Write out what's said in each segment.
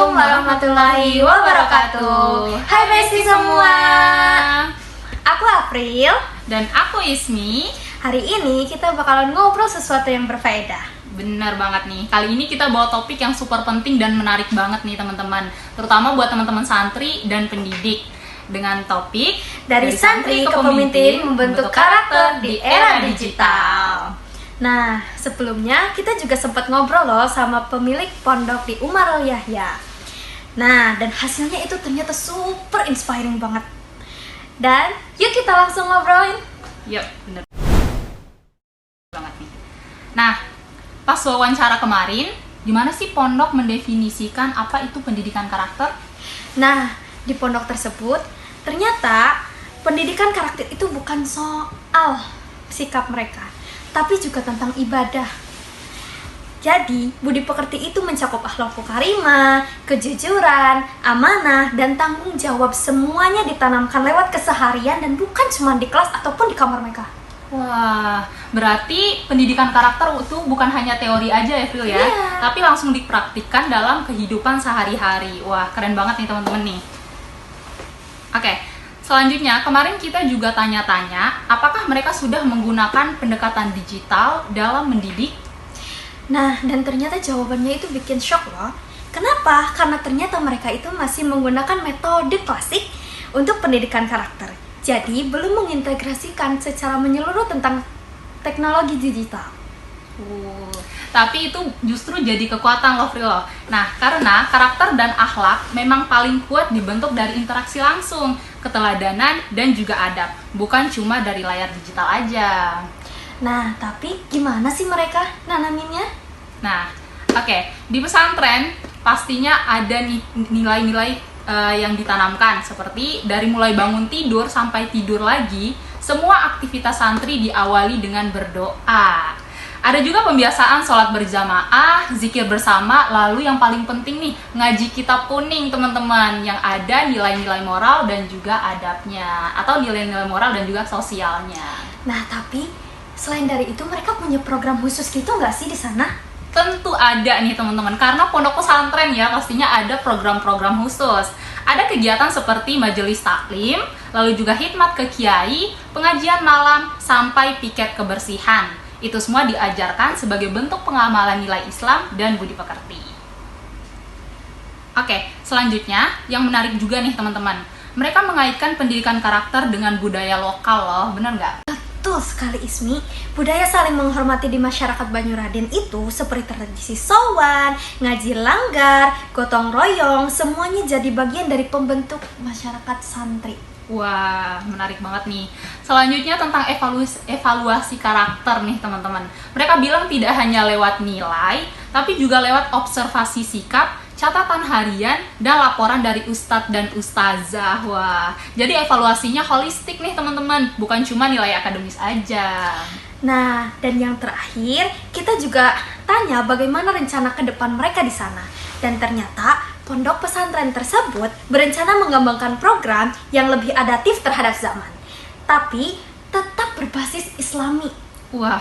Assalamualaikum warahmatullahi wabarakatuh. Hai Besti semua. Aku April Dan aku Ismi. Hari ini kita bakalan ngobrol sesuatu yang berfaedah. Bener banget nih. Kali ini kita bawa topik yang super penting dan menarik banget nih teman-teman. Terutama buat teman-teman santri dan pendidik. Dengan topik Dari santri ke pemimpin membentuk karakter di era digital. Nah, sebelumnya kita juga sempat ngobrol loh sama pemilik pondok di Umarul Yahya. Nah, dan hasilnya itu ternyata super inspiring banget. Dan yuk kita langsung ngobrolin. Yuk, bener banget nih. Nah, pas wawancara kemarin, gimana sih pondok mendefinisikan apa itu pendidikan karakter? Nah, di pondok tersebut ternyata pendidikan karakter itu bukan soal sikap mereka, tapi juga tentang ibadah. Jadi, budi pekerti itu mencakup akhlakul karimah, kejujuran, amanah, dan tanggung jawab. Semuanya ditanamkan lewat keseharian dan bukan cuma di kelas ataupun di kamar mereka. Wah, berarti pendidikan karakter itu bukan hanya teori aja ya, Fril ya? Iya. Tapi langsung dipraktikkan dalam kehidupan sehari-hari. Wah, keren banget nih teman-teman nih. Oke, selanjutnya kemarin kita juga tanya-tanya apakah mereka sudah menggunakan pendekatan digital dalam mendidik. Nah, dan ternyata jawabannya itu bikin shock loh. Kenapa? Karena ternyata mereka itu masih menggunakan metode klasik untuk pendidikan karakter. Jadi, belum mengintegrasikan secara menyeluruh tentang teknologi digital. Tapi itu justru jadi kekuatan loh, Fril loh. Nah, karena karakter dan akhlak memang paling kuat dibentuk dari interaksi langsung, keteladanan, dan juga adab. Bukan cuma dari layar digital aja. Nah, tapi gimana sih mereka nanaminnya? Nah, oke, di pesantren pastinya ada nih nilai-nilai yang ditanamkan, seperti dari mulai bangun tidur sampai tidur lagi, semua aktivitas santri diawali dengan berdoa. Ada juga pembiasaan sholat berjamaah, zikir bersama, lalu yang paling penting nih, ngaji kitab kuning teman-teman, yang ada nilai-nilai moral dan juga adabnya, atau nilai-nilai moral dan juga sosialnya. Nah, tapi selain dari itu mereka punya program khusus gitu nggak sih di sana? Tentu ada nih teman-teman, karena pondok pesantren ya pastinya ada program-program khusus. Ada kegiatan seperti majelis taklim, lalu juga khidmat ke kiai, pengajian malam, sampai piket kebersihan. Itu semua diajarkan sebagai bentuk pengamalan nilai Islam dan budi pekerti. Oke, selanjutnya yang menarik juga nih teman-teman, mereka mengaitkan pendidikan karakter dengan budaya lokal loh, bener nggak? Betul sekali Ismi, budaya saling menghormati di masyarakat Banyuradin itu seperti tradisi sowan, ngaji langgar, gotong royong, semuanya jadi bagian dari pembentuk masyarakat santri. Wah, menarik banget nih. Selanjutnya tentang evaluasi karakter nih teman-teman. Mereka bilang tidak hanya lewat nilai, tapi juga lewat observasi sikap, catatan harian, dan laporan dari ustadz dan ustazah. Wah, jadi evaluasinya holistik nih teman-teman, bukan cuma nilai akademis aja. Nah, dan yang terakhir, kita juga tanya bagaimana rencana ke depan mereka di sana. Dan ternyata pondok pesantren tersebut berencana mengembangkan program yang lebih adaptif terhadap zaman, tapi tetap berbasis Islami. Wah,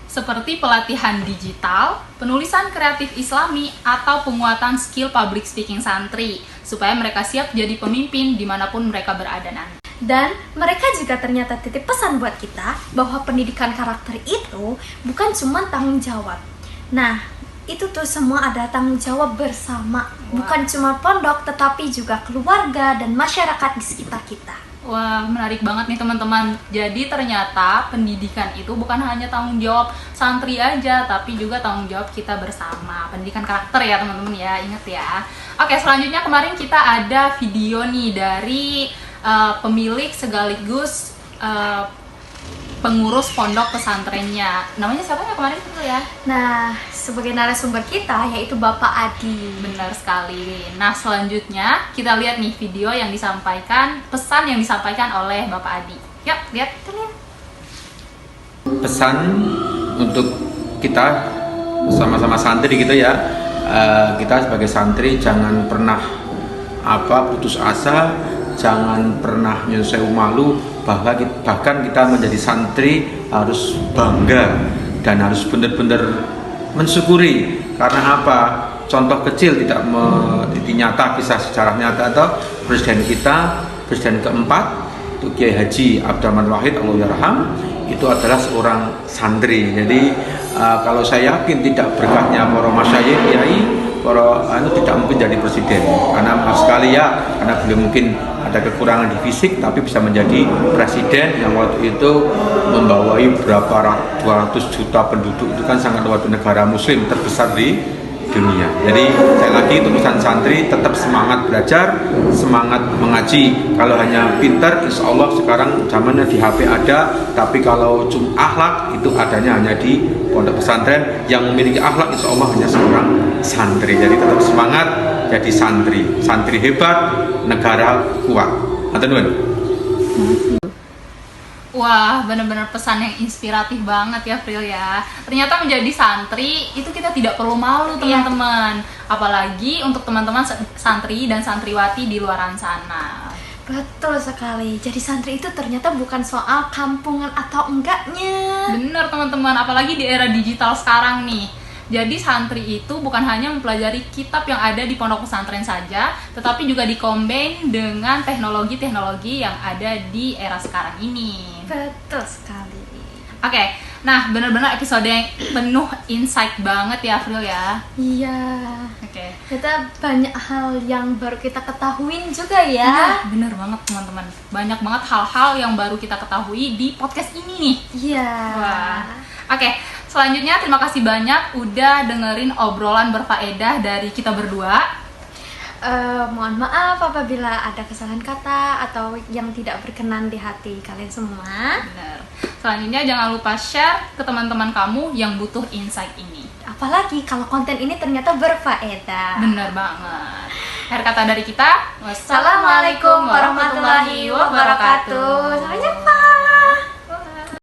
seperti pelatihan digital, penulisan kreatif Islami, atau penguatan skill public speaking santri, supaya mereka siap jadi pemimpin dimanapun mereka berada nanti. Dan mereka juga ternyata titip pesan buat kita bahwa pendidikan karakter itu bukan cuma tanggung jawab. Nah, itu tuh semua ada tanggung jawab bersama. Bukan cuma pondok, tetapi juga keluarga dan masyarakat di sekitar kita. Wah, menarik banget nih teman-teman. Jadi ternyata pendidikan itu bukan hanya tanggung jawab santri aja, tapi juga tanggung jawab kita bersama. Pendidikan karakter ya teman-teman ya, ingat ya. Oke, selanjutnya kemarin kita ada video nih dari pemilik sekaligus pengurus pondok pesantrennya. Namanya siapa ya kemarin itu ya? Nah, sebagai narasumber kita yaitu Bapak Adi. Benar sekali. Nah, selanjutnya kita lihat nih video yang disampaikan, pesan yang disampaikan oleh Bapak Adi. Yuk, lihat. Pesan untuk kita sama-sama santri gitu ya. Kita sebagai santri jangan pernah putus asa, jangan pernah nyusahin malu, bahkan kita menjadi santri harus bangga dan harus benar-benar mensyukuri. Karena apa? contoh kecil, tidak nyata, kisah sejarah nyata, atau presiden kita, presiden keempat itu Kiai Haji Abdurrahman Wahid Allahyarham, itu adalah seorang santri. Jadi kalau saya yakin tidak berkahnya para masyayikh, kiai, tidak mungkin jadi presiden, karena maaf sekali ya, karena beliau mungkin ada kekurangan di fisik, tapi bisa menjadi presiden yang waktu itu membawai berapa 200 juta penduduk, itu kan sangat luar biasa, negara muslim terbesar di dunia. Jadi saya lagi untuk pesan santri, tetap semangat belajar, semangat mengaji. Kalau hanya pintar, insya Allah sekarang zamannya di HP ada, tapi kalau akhlak itu adanya hanya di pondok pesantren. Yang memiliki akhlak insya Allah hanya seorang santri. Jadi tetap semangat jadi santri, santri hebat, negara kuat. Matur nuwun. Wah, benar-benar pesan yang inspiratif banget ya, Pril ya. Ternyata menjadi santri itu kita tidak perlu malu, teman-teman. Apalagi untuk teman-teman santri dan santriwati di luaran sana. Betul sekali. Jadi santri itu ternyata bukan soal kampungan atau enggaknya. Bener teman-teman, apalagi di era digital sekarang nih. Jadi santri itu bukan hanya mempelajari kitab yang ada di pondok pesantren saja, tetapi juga dikombin dengan teknologi-teknologi yang ada di era sekarang ini. Betul sekali. Oke, nah benar-benar episode yang penuh insight banget ya, April ya. Iya. Oke. Kita banyak hal yang baru kita ketahuin juga ya. Iya, bener banget teman-teman. Banyak banget hal-hal yang baru kita ketahui di podcast ini nih. Iya. Wah. Oke, selanjutnya terima kasih banyak udah dengerin obrolan berfaedah dari kita berdua. Mohon maaf apabila ada kesalahan kata atau yang tidak berkenan di hati kalian semua. Bener. Selanjutnya jangan lupa share ke teman-teman kamu yang butuh insight ini. Apalagi kalau konten ini ternyata berfaedah. Bener banget. Akhir kata dari kita, Wassalamualaikum warahmatullahi